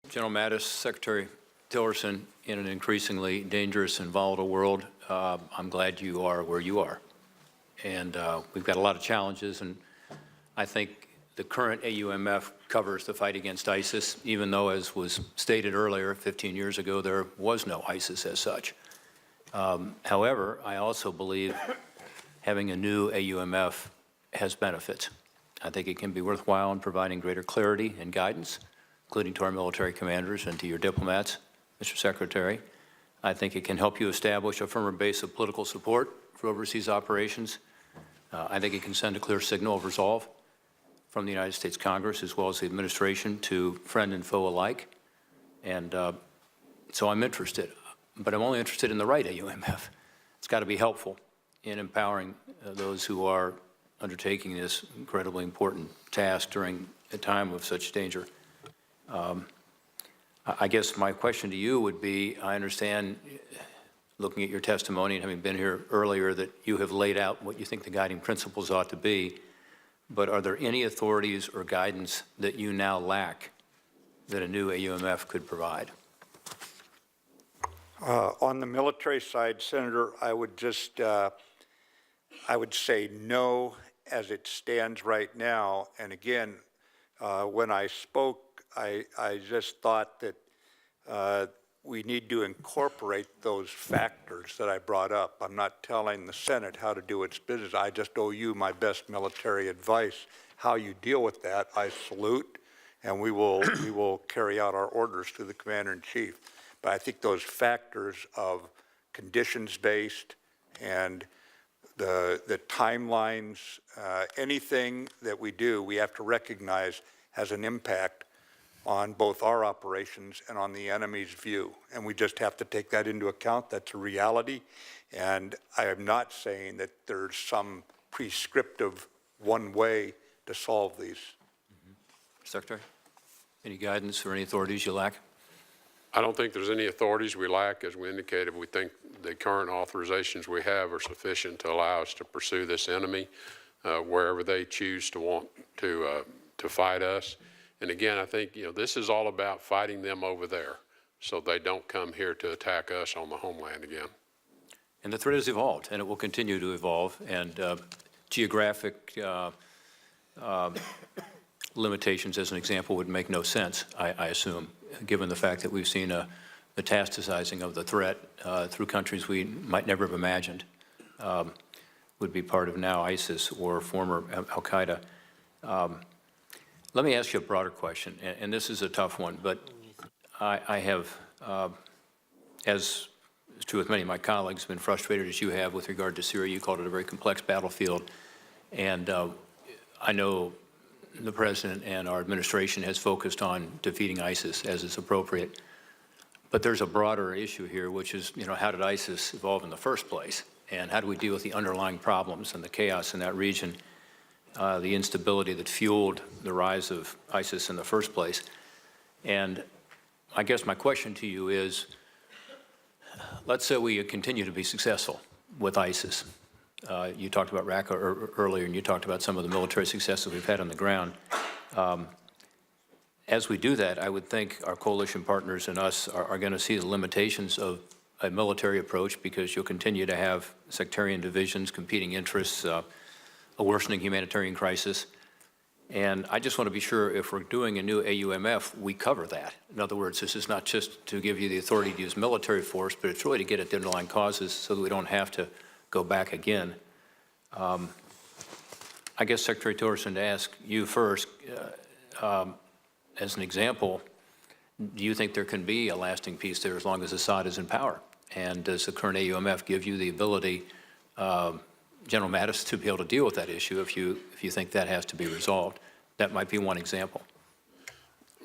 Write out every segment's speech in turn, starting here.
General Mattis, Secretary Tillerson, in an increasingly dangerous and volatile world, I'm glad you are where you are. And we've got a lot of challenges, and I think the current AUMF covers the fight against ISIS, even though, as was stated earlier, 15 years ago, there was no ISIS as such. However, I also believe having a new AUMF has benefits. I think it can be worthwhile in providing greater clarity and guidance, including to our military commanders and to your diplomats, Mr. Secretary. I think it can help you establish a firmer base of political support for overseas operations. I think it can send a clear signal of resolve from the United States Congress as well as the administration to friend and foe alike. And so I'm interested, but I'm only interested in the right AUMF. It's got to be helpful in empowering those who are undertaking this incredibly important task during a time of such danger. I guess my question to you would be, I understand, looking at your testimony and having been here earlier, that you have laid out what you think the guiding principles ought to be, but are there any authorities or guidance that you now lack that a new AUMF could provide? On the military side, Senator, I would just, I would say no as it stands right now. And again, when I spoke, I just thought that we need to incorporate those factors that I brought up. I'm not telling the Senate how to do its business. I just owe you my best military advice. How you deal with that, I salute, and we will carry out our orders to the Commander-in-Chief. But I think those factors of conditions-based and the timelines, anything that we do, we have to recognize has an impact on both our operations and on the enemy's view. And we just have to take that into account. That's a reality. And I am not saying that there's some prescriptive one way to solve these. Secretary, any guidance or any authorities you lack? I don't think there's any authorities we lack. As we indicated, we think the current authorizations we have are sufficient to allow us to pursue this enemy wherever they choose to want to fight us. And again, I think, this is all about fighting them over there so they don't come here to attack us on the homeland again. And the threat has evolved, and it will continue to evolve. And geographic limitations, as an example, would make no sense, I assume, given the fact that we've seen a metastasizing of the threat through countries we might never have imagined would be part of now ISIS or former al-Qaeda. Let me ask you a broader question, and this is a tough one, but I have, as is true with many of my colleagues, been frustrated as you have with regard to Syria. You called it a very complex battlefield, and I know the President and our administration has focused on defeating ISIS as is appropriate. But there's a broader issue here, which is, how did ISIS evolve in the first place? And how do we deal with the underlying problems and the chaos in that region, the instability that fueled the rise of ISIS in the first place? And I guess my question to you is, let's say we continue to be successful with ISIS. You talked about Raqqa earlier, and you talked about some of the military successes we've had on the ground. As we do that, I would think our coalition partners and us are going to see the limitations of a military approach, because you'll continue to have sectarian divisions, competing interests, a worsening humanitarian crisis. And I just want to be sure, if we're doing a new AUMF, we cover that. In other words, this is not just to give you the authority to use military force, but it's really to get at the underlying causes so that we don't have to go back again. I guess, Secretary Tillerson, to ask you first, as an example, do you think there can be a lasting peace there as long as Assad is in power? And does the current AUMF give you the ability, General Mattis, to be able to deal with that issue if you think that has to be resolved? That might be one example.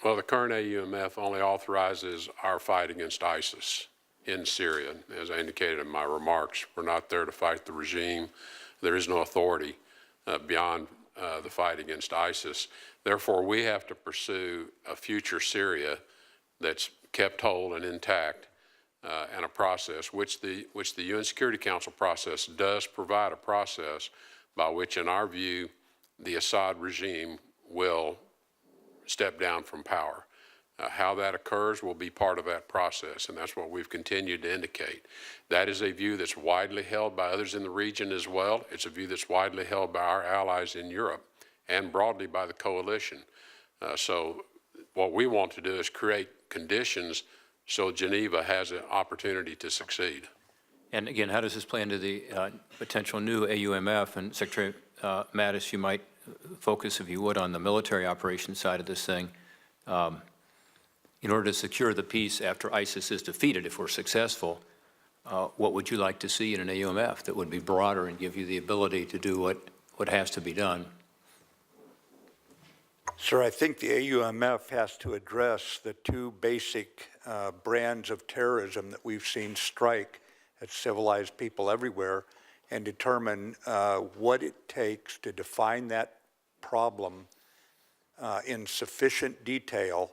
Well, the current AUMF only authorizes our fight against ISIS in Syria. As I indicated in my remarks, we're not there to fight the regime. There is no authority beyond the fight against ISIS. Therefore, we have to pursue a future Syria that's kept whole and intact, and a process which the UN Security Council process does provide a process by which, in our view, the Assad regime will step down from power. How that occurs will be part of that process, and that's what we've continued to indicate. That is a view that's widely held by others in the region as well. It's a view that's widely held by our allies in Europe and broadly by the coalition. So what we want to do is create conditions so Geneva has an opportunity to succeed. And again, how does this play into the potential new AUMF? And Secretary Mattis, you might focus, if you would, on the military operations side of this thing. In order to secure the peace after ISIS is defeated, if we're successful, what would you like to see in an AUMF that would be broader and give you the ability to do what has to be done? Sir, I think the AUMF has to address the two basic brands of terrorism that we've seen strike at civilized people everywhere and determine what it takes to define that problem in sufficient detail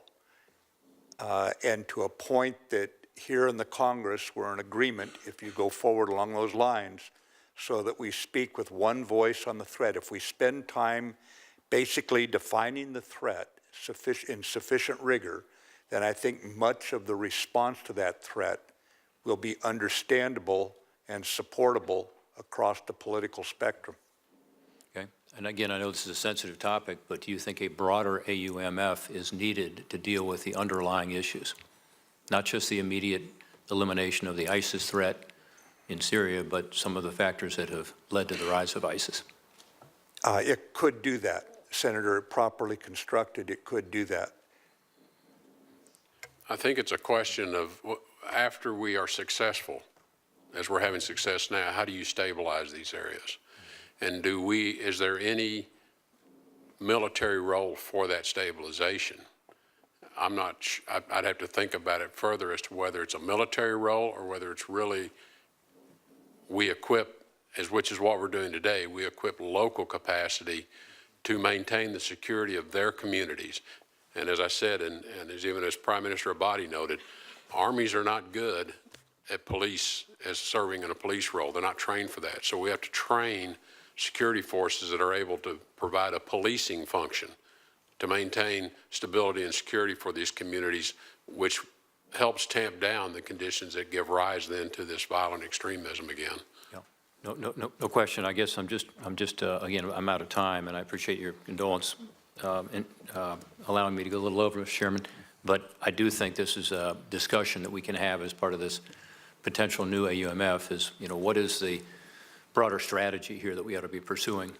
and to a point that here in the Congress we're in agreement, if you go forward along those lines, so that we speak with one voice on the threat. If we spend time basically defining the threat in sufficient rigor, then I think much of the response to that threat will be understandable and supportable across the political spectrum. Okay. And again, I know this is a sensitive topic, but do you think a broader AUMF is needed to deal with the underlying issues? Not just the immediate elimination of the ISIS threat in Syria, but some of the factors that have led to the rise of ISIS? It could do that, Senator. Properly constructed, it could do that. I think it's a question of, after we are successful, as we're having success now, how do you stabilize these areas? And is there any military role for that stabilization? I'm not, I'd have to think about it further as to whether it's a military role or whether it's really, we equip, which is what we're doing today, we equip local capacity to maintain the security of their communities. And as I said, and as Prime Minister Abadi noted, armies are not good at police, as serving in a police role. They're not trained for that. So we have to train security forces that are able to provide a policing function to maintain stability and security for these communities, which helps tamp down the conditions that give rise then to this violent extremism again. Yeah. No question. I guess I'm just again, I'm out of time, and I appreciate your condolence in allowing me to go a little over, Mr. Chairman. But I do think this is a discussion that we can have as part of this potential new AUMF is, what is the broader strategy here that we ought to be pursuing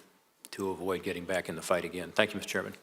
to avoid getting back in the fight again? Thank you, Mr. Chairman.